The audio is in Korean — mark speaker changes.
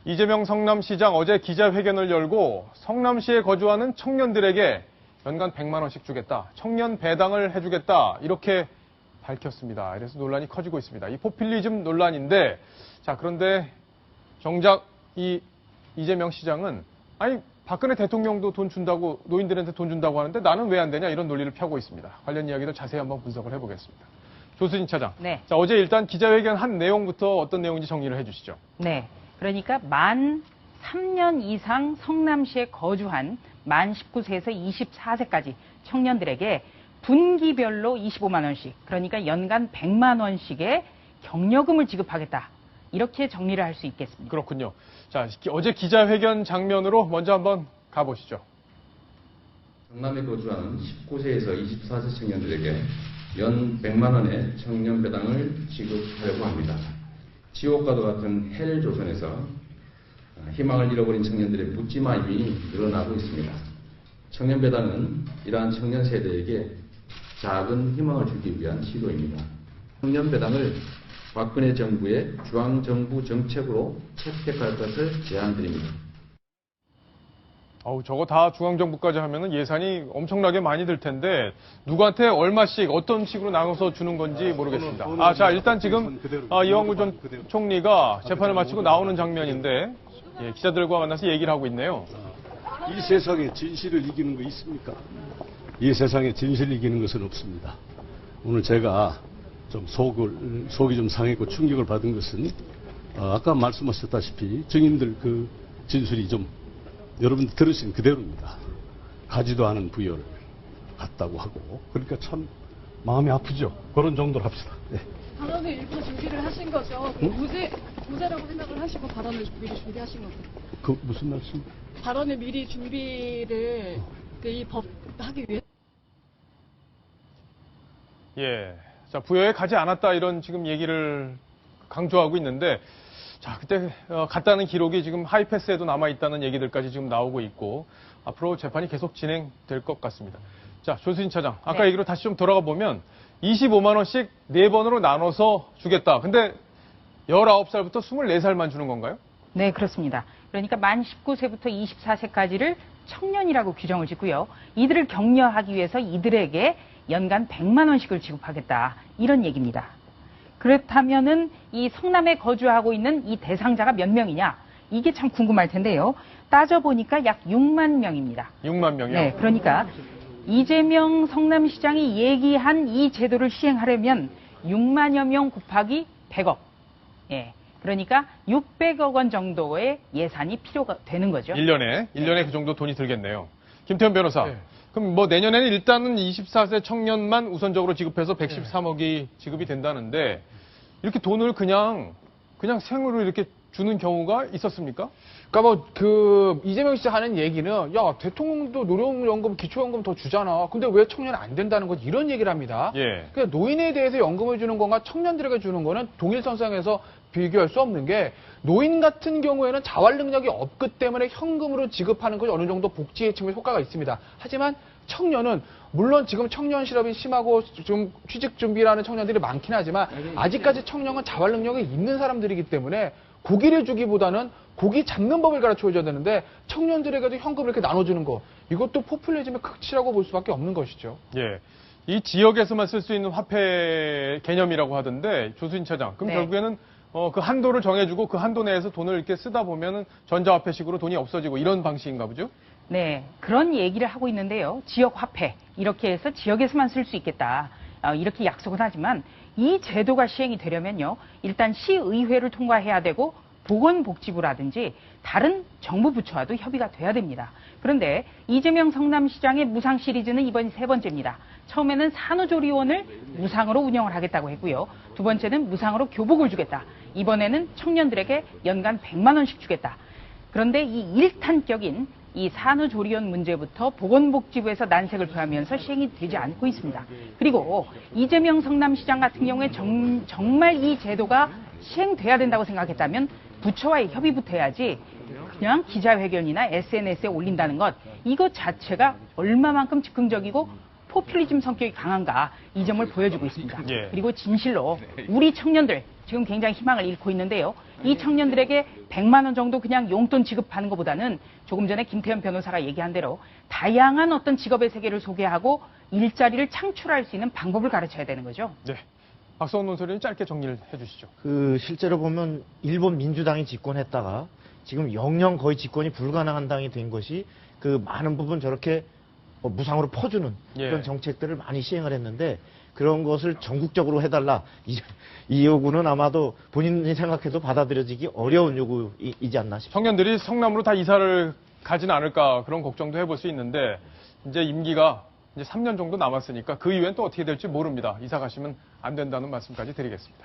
Speaker 1: 이재명 성남시장 어제 기자회견을 열고 성남시에 거주하는 청년들에게 연간 100만 원씩 주겠다, 청년 배당을 해주겠다 이렇게 밝혔습니다. 이래서 논란이 커지고 있습니다. 이 포퓰리즘 논란인데, 자 그런데 정작 이재명 시장은 아니 박근혜 대통령도 돈 준다고, 노인들한테 돈 준다고 하는데 나는 왜 안 되냐 이런 논리를 펴고 있습니다. 관련 이야기도 자세히 한번 분석을 해보겠습니다. 조수진 차장.
Speaker 2: 네.
Speaker 1: 자 어제 일단 기자회견 한 내용부터 어떤 내용인지 정리를 해주시죠.
Speaker 2: 네. 그러니까 만 3년 이상 성남시에 거주한 만 19세에서 24세까지 청년들에게 분기별로 25만 원씩, 그러니까 연간 100만 원씩의 격려금을 지급하겠다. 이렇게 정리를 할 수 있겠습니다.
Speaker 1: 그렇군요. 자, 어제 기자회견 장면으로 먼저 한번 가보시죠.
Speaker 3: 성남에 거주하는 19세에서 24세 청년들에게 연 100만 원의 청년 배당을 지급하려고 합니다. 지옥과도 같은 헬 조선에서 희망을 잃어버린 청년들의 묻지마임이 늘어나고 있습니다. 청년 배당은 이러한 청년 세대에게 작은 희망을 주기 위한 시도입니다. 청년 배당을 박근혜 정부의 중앙정부 정책으로 채택할 것을 제안드립니다.
Speaker 1: 저거 다 중앙정부까지 하면은 예산이 엄청나게 많이 들 텐데 누구한테 얼마씩 어떤 식으로 나눠서 주는 건지 모르겠습니다. 자 일단 지금 이완구 전 총리가 재판을 마치고 나오는 장면인데 기자들과 만나서 얘기를 하고 있네요.
Speaker 4: 이 세상에 진실을 이기는 거 있습니까? 이 세상에 진실을 이기는 것은 없습니다. 오늘 제가 좀 속이 좀 상했고 충격을 받은 것은 아까 말씀하셨다시피 증인들 그 진술이 좀 여러분들 들으신 그대로입니다. 가지도 않은 부여를 갔다고 하고, 그러니까 참 마음이 아프죠. 그런 정도로 합시다. 네.
Speaker 5: 발언을 일부러 준비를 하신 거죠. 무죄라고 생각을 하시고 발언을 미리 준비하신 거죠.
Speaker 4: 그 무슨 말씀?
Speaker 5: 발언을 미리 준비를 이 법 하기 위해.
Speaker 1: 예, 자 부여에 가지 않았다 이런 지금 얘기를 강조하고 있는데. 자, 그때 갔다는 기록이 지금 하이패스에도 남아있다는 얘기들까지 지금 나오고 있고 앞으로 재판이 계속 진행될 것 같습니다. 자, 조수진 차장, 아까
Speaker 2: 네.
Speaker 1: 얘기로 다시 좀 돌아가 보면 25만 원씩 4번으로 나눠서 주겠다. 근데 19살부터 24살만 주는 건가요?
Speaker 2: 네, 그렇습니다. 그러니까 만 19세부터 24세까지를 청년이라고 규정을 짓고요. 이들을 격려하기 위해서 이들에게 연간 100만 원씩을 지급하겠다. 이런 얘기입니다. 그렇다면은 이 성남에 거주하고 있는 이 대상자가 몇 명이냐? 이게 참 궁금할 텐데요. 따져보니까 약 6만 명입니다.
Speaker 1: 6만 명이요?
Speaker 2: 네, 그러니까 이재명 성남시장이 얘기한 이 제도를 시행하려면 6만여 명 곱하기 100억. 예. 그러니까 600억 원 정도의 예산이 필요가 되는 거죠.
Speaker 1: 1년에
Speaker 2: 네.
Speaker 1: 그 정도 돈이 들겠네요. 김태현 변호사.
Speaker 4: 네.
Speaker 1: 그럼 뭐 내년에는 일단은 24세 청년만 우선적으로 지급해서 113억이 지급이 된다는데 이렇게 돈을 그냥 생으로 이렇게 주는 경우가 있었습니까?
Speaker 6: 그러니까 이재명 씨 하는 얘기는 야 대통령도 노령연금 기초연금 더 주잖아. 근데 왜 청년 안 된다는 거지? 이런 얘기를 합니다.
Speaker 1: 예.
Speaker 6: 그러니까 노인에 대해서 연금을 주는 건가 청년들에게 주는 거는 동일선상에서 비교할 수 없는 게 노인 같은 경우에는 자활 능력이 없기 때문에 현금으로 지급하는 것이 어느 정도 복지의 측면 효과가 있습니다. 하지만 청년은 물론 지금 청년 실업이 심하고 좀 취직 준비라는 청년들이 많긴 하지만 아직까지 청년은 자활 능력이 있는 사람들이기 때문에 고기를 주기보다는 고기 잡는 법을 가르쳐줘야 되는데 청년들에게도 현금을 이렇게 나눠주는 거 이것도 포퓰리즘의 극치라고 볼 수밖에 없는 것이죠.
Speaker 1: 예. 이 지역에서만 쓸 수 있는 화폐 개념이라고 하던데 조수진 차장. 그럼
Speaker 2: 네.
Speaker 1: 결국에는 그 한도를 정해주고 그 한도 내에서 돈을 이렇게 쓰다 보면은 전자화폐식으로 돈이 없어지고 이런 방식인가 보죠?
Speaker 2: 네, 그런 얘기를 하고 있는데요. 지역 화폐 이렇게 해서 지역에서만 쓸 수 있겠다. 이렇게 약속은 하지만 이 제도가 시행이 되려면요. 일단 시의회를 통과해야 되고 보건복지부라든지 다른 정부 부처와도 협의가 돼야 됩니다. 그런데 이재명 성남시장의 무상 시리즈는 이번이 3번째입니다. 처음에는 산후조리원을 무상으로 운영을 하겠다고 했고요. 2번째는 무상으로 교복을 주겠다. 이번에는 청년들에게 연간 100만 원씩 주겠다. 그런데 이 일탄격인 이 산후조리원 문제부터 보건복지부에서 난색을 표하면서 시행이 되지 않고 있습니다. 그리고 이재명 성남시장 같은 경우에 정말 이 제도가 시행돼야 된다고 생각했다면 부처와의 협의부터 해야지 그냥 기자회견이나 SNS에 올린다는 것 이것 자체가 얼마만큼 즉흥적이고 포퓰리즘 성격이 강한가 이 점을 보여주고 있습니다.
Speaker 1: 예.
Speaker 2: 그리고 진실로 우리 청년들 지금 굉장히 희망을 잃고 있는데요. 이 청년들에게 100만 원 정도 그냥 용돈 지급하는 것보다는 조금 전에 김태현 변호사가 얘기한 대로 다양한 어떤 직업의 세계를 소개하고 일자리를 창출할 수 있는 방법을 가르쳐야 되는 거죠.
Speaker 1: 네. 박성훈 논설위원님 짧게 정리를 해주시죠.
Speaker 7: 실제로 보면 일본 민주당이 집권했다가 지금 영영 거의 집권이 불가능한 당이 된 것이 많은 부분 저렇게 무상으로 퍼주는
Speaker 1: 예.
Speaker 7: 그런 정책들을 많이 시행을 했는데 그런 것을 전국적으로 해달라. 이 요구는 아마도 본인이 생각해도 받아들여지기 어려운 요구이지 않나 싶습니다.
Speaker 1: 청년들이 성남으로 다 이사를 가진 않을까 그런 걱정도 해볼 수 있는데 이제 임기가 이제 3년 정도 남았으니까 그 이후엔 또 어떻게 될지 모릅니다. 이사 가시면 안 된다는 말씀까지 드리겠습니다.